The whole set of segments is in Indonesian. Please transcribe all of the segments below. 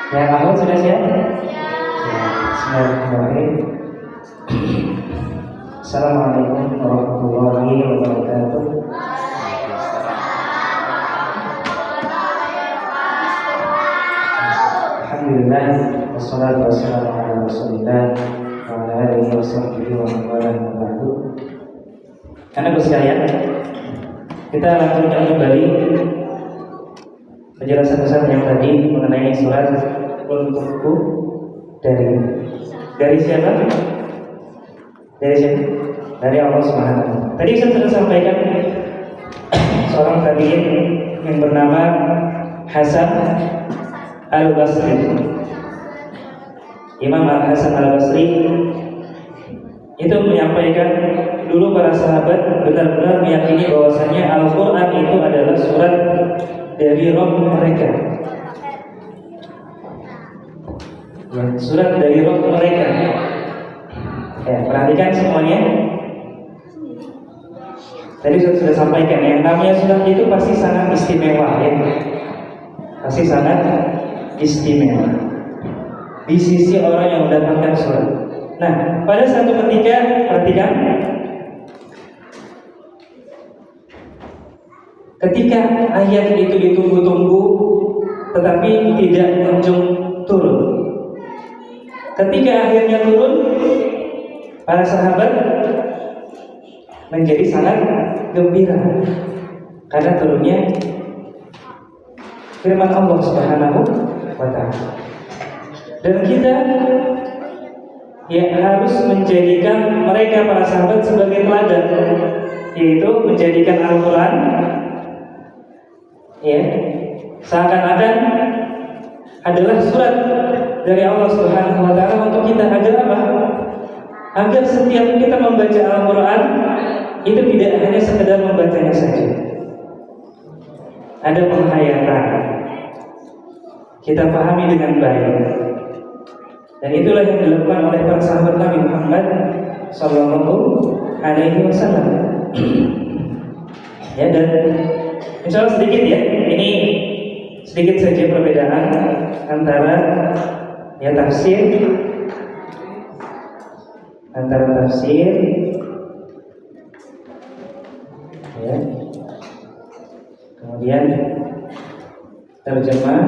Ya, kamu sudah siap? Bismillahirrahmanirrahim. Assalamualaikum warahmatullahi wabarakatuh. Alhamdulillah, wassalatu wassalamu ala Rasulillah wa ala alihi washabbihi wa man walah. Anak sekalian, kita lanjutkan kembali penjelasan Ustaz yang tadi mengenai surat Untukku dari siapa? Dari siapa? Dari Allah Subhanahu wa Ta'ala. Tadi saya sudah sampaikan seorang tabi'in yang bernama Hasan Al-Basri. Imam Al-Hasan Al-Basri itu menyampaikan dulu para sahabat benar-benar meyakini bahwasanya Al-Quran itu adalah surat dari roh mereka. Ya, surat dari roh mereka. Ya, perhatikan semuanya. Tadi saya sudah sampaikan yang namanya surat itu pasti sangat istimewa, ya. Pasti sangat istimewa di sisi orang yang mendapatkan surat. Nah, pada satu ketika, perhatikan, ketika ayat itu ditunggu-tunggu tetapi tidak kunjung turun. Ketika akhirnya turun, para sahabat menjadi sangat gembira karena turunnya firman Allah Subhanahu wa Ta'ala. Dan kita ya harus menjadikan mereka para sahabat sebagai teladan, yaitu menjadikan Al-Quran ya seakan-akan adalah surat dari Allah Subhanahu wa Ta'ala untuk kita. Agar apa? Agar setiap kita membaca Al-Quran itu tidak hanya sekedar membacanya saja, ada penghayatan, kita pahami dengan baik. Dan itulah yang dilakukan oleh para sahabat Nabi Muhammad Sallallahu Alaihi Wasallam. Ya, dan insya Allah sedikit ya, ini sedikit saja perbedaan antara ya tafsir ya, kemudian terjemah,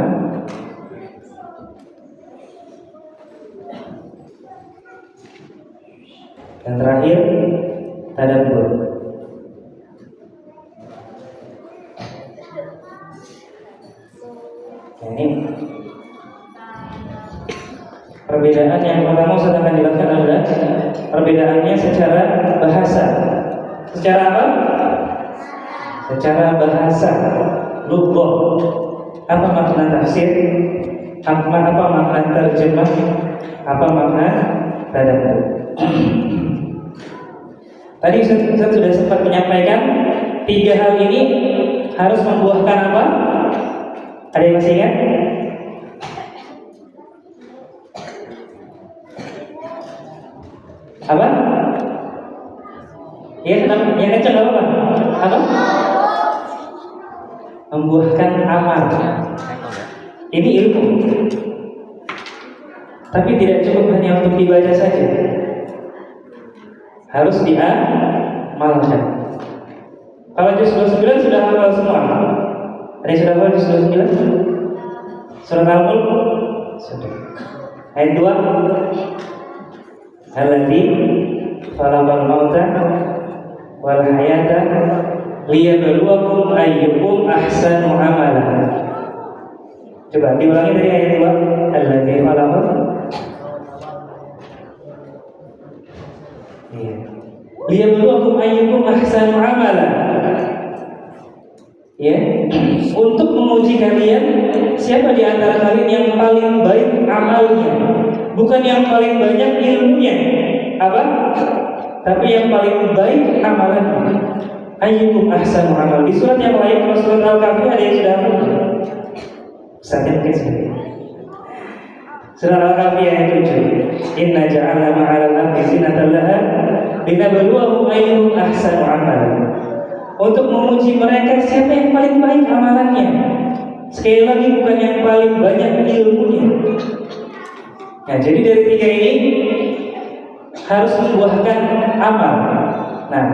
dan terakhir tadabbur. Ini perbedaan yang pertama saya akan jelaskan adalah perbedaannya secara bahasa. Secara apa? Secara bahasa, lughah. Apa makna tafsir? Apa makna terjemah? Apa makna tadabbur? Tadi saya sudah sempat menyampaikan tiga hal ini harus membuahkan apa? Ada yang masih ingat? Apa? Ya, yang kencang apa? Apa? Membuahkan amal. Ini ilmu. Tapi tidak cukup hanya untuk dibaca saja, harus diamalkan. Kalau juz 29 sudah hafal semua. Ada yang sudah hafal juz 29? Surah Al-Mulk sudah. Ayat 2, Alladzi khalaqal mauta wal hayata liyabluwakum ayyukum ahsanu amala. Coba diulangi dari ayat 2, Alladzi khalaqal liyabluwakum ayyukum ahsanu amala. Ya, untuk menguji kalian siapa di antara kalian yang paling baik amalnya, bukan yang paling banyak ilmunya, apa? Tapi yang paling baik amalannya. Ayyukum ahsanu amal. Di surat yang lain, surat Al-Kahfi, ada yang sudah hafal? Saatnya mungkin sedikit. Surah Al-Kahfi ayat 7. Inna ja'alna ma'alal ardi zinatan laha linabluwahum ayyuhum ahsanu amala. Untuk menguji mereka siapa yang paling baik amalannya. Sekali lagi bukan yang paling banyak ilmunya. Nah, jadi dari tiga ini harus membuahkan amal. Nah,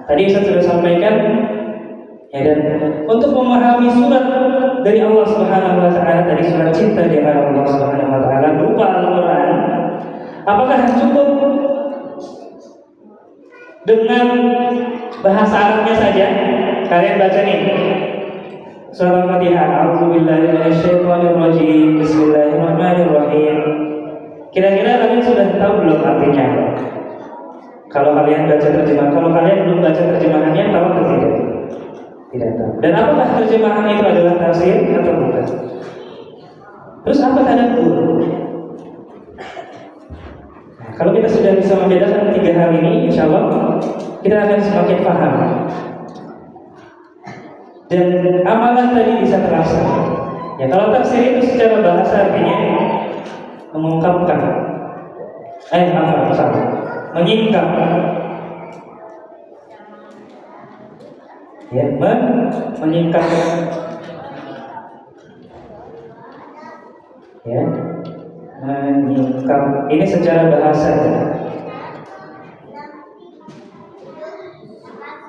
tadi saya sudah sampaikan ya, dan untuk memahami surat dari Allah Subhanahu wa taala, tadi surat cinta dari Allah Subhanahu wa taala berupa Al-Qur'an, apakah cukup dengan bahasa Arabnya saja? Kalian baca nih surat Al-Fatihah, A'udzubillahi minasyaitonirrajim, Bismillahirrahmanirrahim. Kira-kira kalian sudah tahu belum artinya apa? Kalau kalian baca terjemahan, kalau kalian belum baca terjemahannya, tahu atau tidak? Tidak tahu. Dan apakah terjemahan itu adalah tafsir atau bukan? Terus apa tadabbur? Nah, kalau kita sudah bisa membedakan tiga hal ini, insya Allah kita akan semakin paham. Dan amalan tadi bisa terasa. Ya, kalau tafsir itu secara bahasa artinya mengungkapkan, menyingkap, ya, menyingkap, ya, menyingkap. Ini secara bahasa.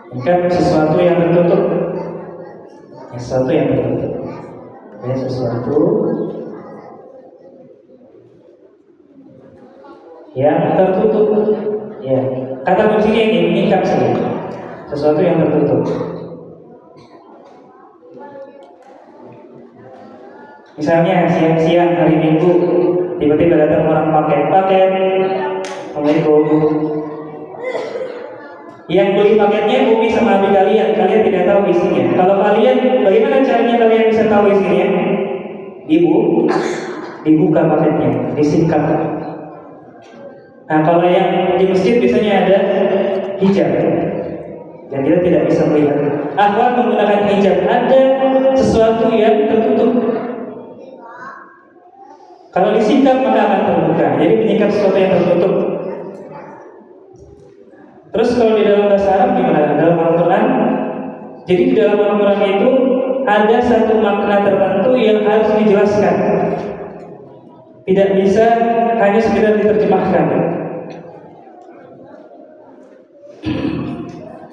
Menyingkap sesuatu yang tertutup, sesuatu yang tertutup, ya, sesuatu yang tertutup, ya. Kata kuncinya ini menyingkap saja, sesuatu yang tertutup. Misalnya siang-siang hari Minggu tiba-tiba datang orang paket, Assalamualaikum. Yang beli paketnya Umi sama adik kalian tidak tahu isinya. Kalau kalian, bagaimana caranya kalian bisa tahu isinya? Dibuka paketnya, disingkap. Nah, kalau yang di masjid biasanya ada hijab, dan kita tidak bisa melihat. Akhwat menggunakan hijab, ada sesuatu yang tertutup. Kalau disingkap maka akan terbuka. Jadi menyingkap sesuatu yang tertutup. Terus kalau di dalam bahasa Arab gimana? Dalam Al-Quran, jadi di dalam Al-Quran itu ada satu makna tertentu yang harus dijelaskan. Tidak bisa hanya sekedar diterjemahkan.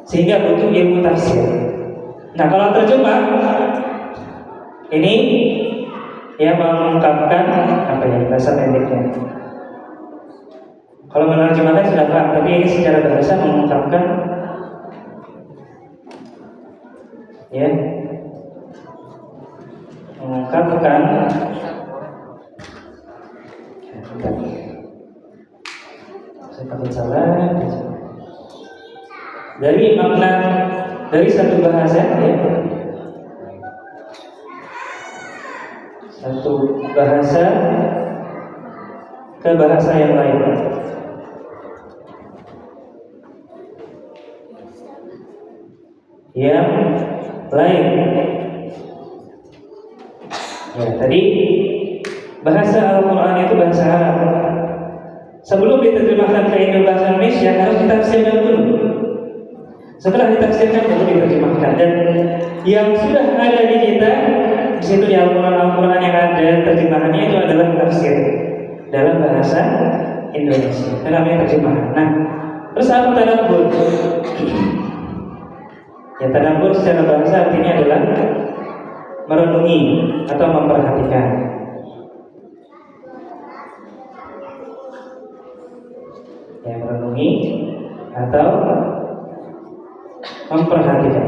Sehingga butuh ilmu tafsir. Nah, kalau terjemah ini ya mengungkapkan apa ya bahasa pendeknya. Kalau menerjemahkan sudah paham, tapi ini secara bahasa mengungkapkan ya, mengungkapkan saya takut salah dari makna dari satu bahasa ya, satu bahasa ke bahasa yang lain. Yang lain. Ya, tadi bahasa Al-Quran itu bahasa Arab. Sebelum diterjemahkan ke bahasa Indonesia harus ditafsirkan dulu. Setelah ditafsirkan baru diterjemahkan. Dan yang sudah ada di kita, di situ di Al-Quran yang ada terjemahannya itu adalah tafsir dalam bahasa Indonesia. Itu namanya terjemahan. Nah, terus apa tadabbur? Ya, tadabbur secara bahasa artinya adalah merenungi atau memperhatikan. Ya, merenungi atau memperhatikan.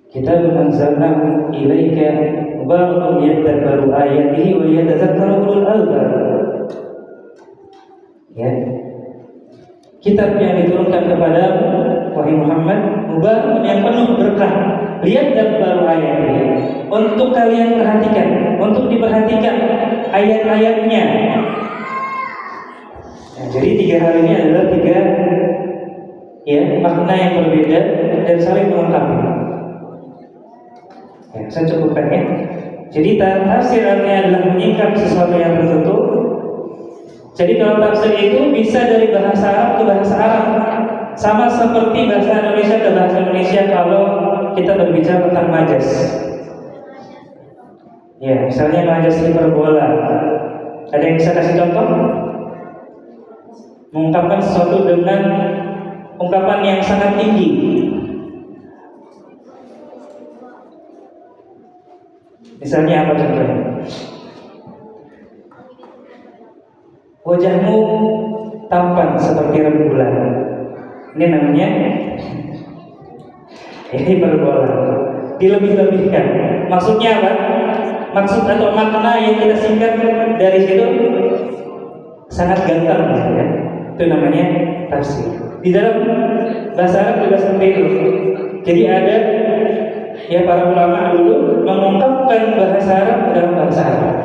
Kitab anzalnahu ilaika mubarakun liyadabbaru ayatihi wa liyatadzakkara ulul albab. Ya. Kitab yang diturunkan kepada wahai Muhammad mubarakun yang penuh berkah, liyadabbaru ayatihi, untuk kalian perhatikan, untuk diperhatikan ayat-ayatnya. Nah, jadi tiga hal ini adalah tiga ya makna yang berbeda dan saling melengkapi. Ya, saya cukupkan ya. Jadi tafsir artinya adalah menyingkap sesuatu yang tertutup. Jadi kalau tafsir itu bisa dari bahasa Arab ke bahasa Arab, sama seperti bahasa Indonesia ke bahasa Indonesia kalau kita berbicara tentang majas. Ya, misalnya majas hiperbola. Ada yang bisa kasih contoh? Mengungkapkan sesuatu dengan ungkapan yang sangat tinggi. Misalnya apa contohnya? Wajahmu tampan seperti rembulan. Ini namanya hiperbola. Dilebih-lebihkan. Maksudnya apa? Maksud atau makna yang kita singkat dari situ sangat ganteng, ya. Itu namanya tafsir. Di dalam bahasa Arab juga seperti itu. Jadi ada ya para ulama dulu mengungkapkan bahasa Arab dalam bahasa Arab.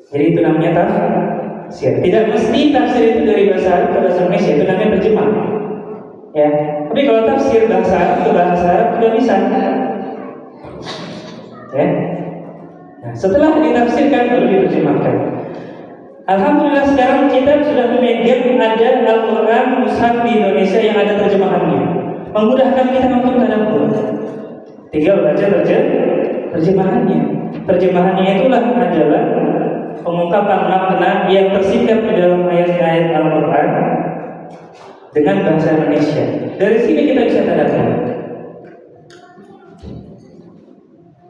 Jadi itu namanya tafsir. Tidak mesti tafsir itu dari bahasa Arab ke bahasa Indonesia, itu namanya terjemah. Ya, tapi kalau tafsir bahasa Arab ke bahasa Arab juga bisa. Ya. Nah, setelah ditafsirkan baru diterjemahkan. Alhamdulillah sekarang kita sudah memegang ada Al-Quran Mushaf di Indonesia yang ada terjemahannya, memudahkan kita untuk tadabbur. Tinggal baca terjemahannya. Terjemahannya itulah adalah pengungkapan makna yang tersingkap di dalam ayat-ayat Al-Quran dengan bahasa Indonesia. Dari sini kita bisa tadabbur.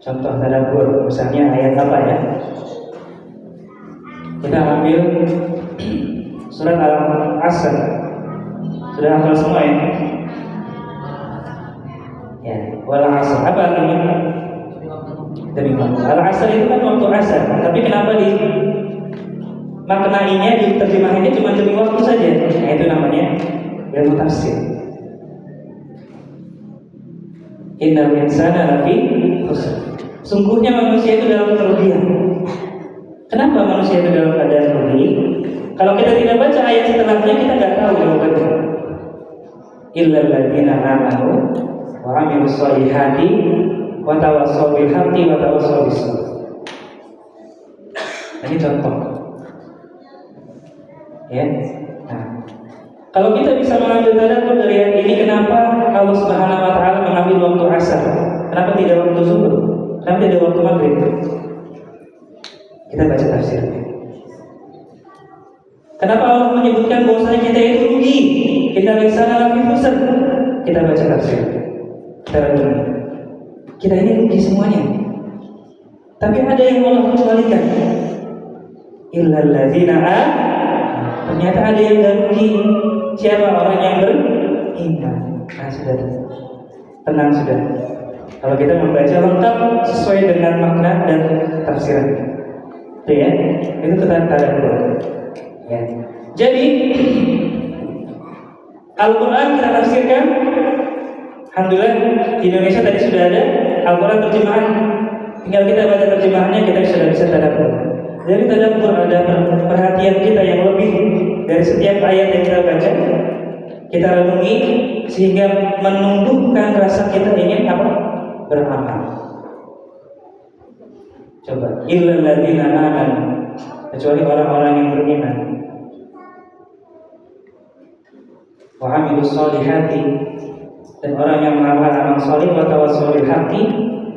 Contoh tadabbur, misalnya ayat apa ya? Kita ambil surat Al-Asr. Sudah hafal semua ya? Ya, wal asr. Apa artinya? Demi waktu. Al-Asr itu kan waktu asar. Tapi kenapa di maknainya di terjemahannya cuma demi waktu saja? Nah, itu namanya ilmu tafsir. Innal insana lafi khusr. Sungguhnya manusia itu dalam kerugian. Kenapa manusia itu dalam keadaan rugi? Kalau kita tidak baca ayat setelahnya, kita nggak tahu jawabannya. Illal ladzina amanu wa amilus solihati wa tawassaw bil haqqi wa tawassaw bis sabr. Ini contoh. Ya. Nah, kalau kita bisa mengambil tadabbur dari ayat ini, kenapa Allah Subhanahu wa taala mengambil waktu asar? Kenapa tidak waktu zuhur? Kenapa tidak waktu maghrib? Kita baca tafsirnya. Kenapa Allah menyebutkan bahwasanya kita itu rugi? Kita linsana lafi khusr. Kita baca tafsirnya. Kita renungi. Kita ini rugi semuanya. Tapi ada yang Allah kecualikan. Illal ladzina ternyata ada yang gak rugi. Siapa orang yang beriman? Nah, sudah. Tenang sudah. Kalau kita membaca lengkap sesuai dengan makna dan tafsirannya. Itu ya, itu tadabbur. Ya. Jadi Al-Quran kita tafsirkan. Alhamdulillah di Indonesia tadi sudah ada Al-Quran terjemahan. Tinggal kita baca terjemahannya, kita sudah bisa tadabbur. Dari tadabbur ada perhatian kita yang lebih dari setiap ayat yang kita baca. Kita renungi sehingga menumbuhkan rasa kita ingin apa? Beramal. Coba, illal ladzina amanu, kecuali orang-orang yang beriman. Wa amilus solihati, dan orang yang mengamal amal soleh, wa tawassaw bil haqqi,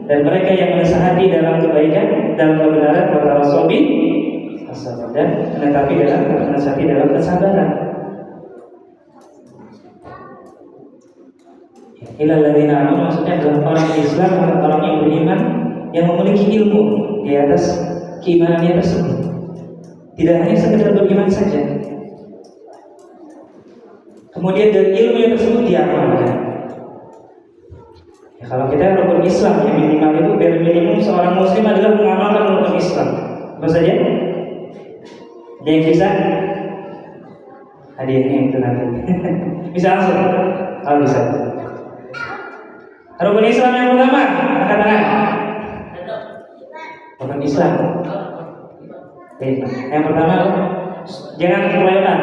dan mereka yang menasihati dalam kebaikan, dalam kebenaran, wa tawassaw bis sabr, dan menetapi dalam menasihati dalam kesabaran. Illal ladzina amanu maksudnya adalah orang Islam, orang yang beriman yang memiliki ilmu di atas keimanannya tersebut. Tidak hanya sekedar beriman saja. Kemudian dari ilmu yang tersebut diamalkan. Ya, kalau kita rukun Islam yang minimal itu bare minimum seorang muslim adalah mengamalkan rukun Islam. Apa saja? Ada yang bisa? Hadiahnya itu nanti. Bisa langsung? Oh, bisa. Rukun Islam yang pertama, angkat tangan. Rukun Islam. Yang pertama, jangan kelewatan.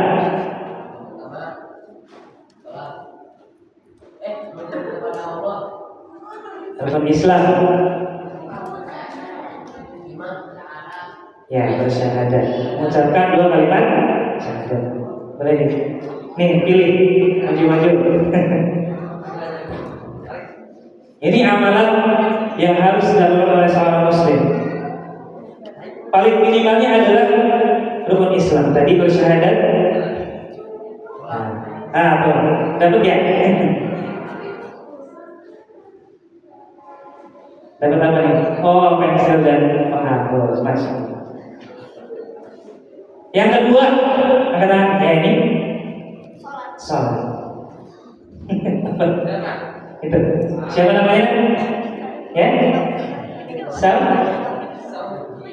Rukun Islam. Ya, bersyahadat. Mengucapkan 2 kalimat Boleh nih pilih maju-maju. Ini amalan yang harus dilakukan oleh seorang muslim. Paling minimalnya adalah rukun Islam. Tadi bersyahadat. Tuh, dapat ya? Dapat apa nih? Oh, pensil dan penghapus, masya Allah. Yang kedua, angkatan ya ini salat. Itu siapa namanya? Ya?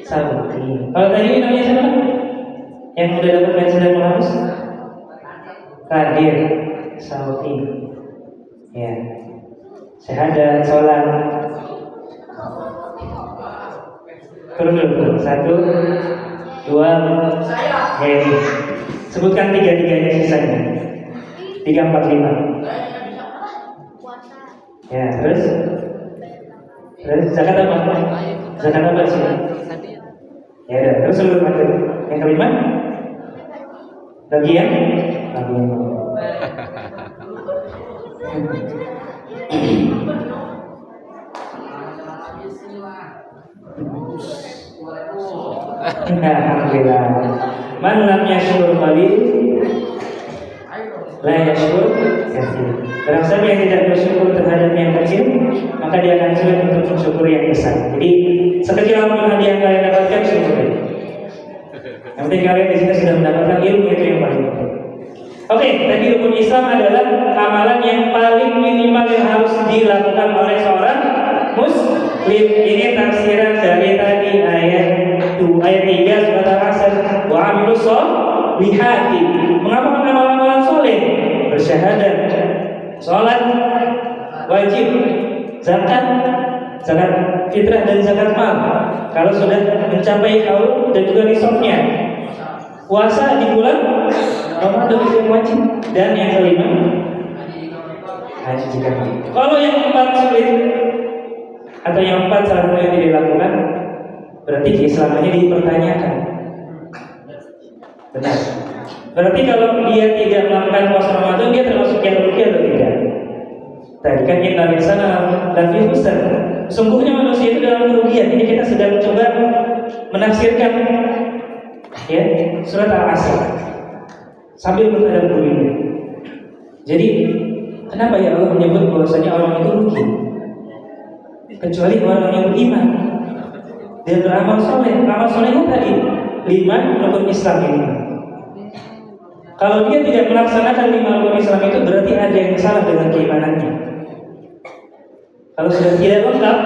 Sauti. Kalau tadi ini namanya siapa? Yang udah dapat pensil dan penghapus? Kadir Sauti. Ya. Syahadat, sholat. Turun dulu. 1, 2, sebutkan 3-3-nya sisanya. 3, 4, 5. Ya, terus zakat apa? Zakat apa sih? Ya udah, terus sebut lagi. Yang kelima? Bagian. Alhamdulillah. Man lam yashkur qalil la yashkur katsir. Barang siapa yang tidak bersyukur terhadap yang kecil, maka dia akan sulit untuk mensyukuri yang besar. Jadi sekecil apapun hadiah yang kalian dapatkan, syukuri. Yang penting kalian di sini sudah mendapatkan ilmu, itu yang paling penting. Oke, tadi rukun Islam adalah amalan yang paling minimal yang harus dilakukan oleh seorang muslim. Ini tafsiran dari tadi ayat 3 surat Al-Asr. Wa amilus sholihati. Mengapa amalan-amalan soleh? Bersyahadat, sholat wajib, zakat fitrah dan zakat mal. Kalau sudah mencapai haul dan juga nisabnya. Puasa di bulan Ramadan itu wajib. Dan yang kelima, haji jika mampu. Kalau yang 4 sulit atau yang 4 salah satu yang tidak dilakukan, berarti keislamannya dipertanyakan. Benar. Berarti kalau dia tidak melakukan puasa Ramadan, dia termasuk yang rugi atau tidak? Tadi kan innal insana lafi khusr. Sungguhnya manusia itu dalam kerugian. Ini kita sedang mencoba menafsirkan ya surat Al-Asr sambil bertadabbur. Jadi kenapa ya Allah menyebut bahwasanya orang itu rugi? Kecuali orang yang beriman dan beramal soleh. Amal solehnya tadi 5 rukun Islam ini. Kalau dia tidak melaksanakan 5 rukun Islam itu, berarti ada yang salah dengan keimanannya. Kalau sudah tidak lengkap,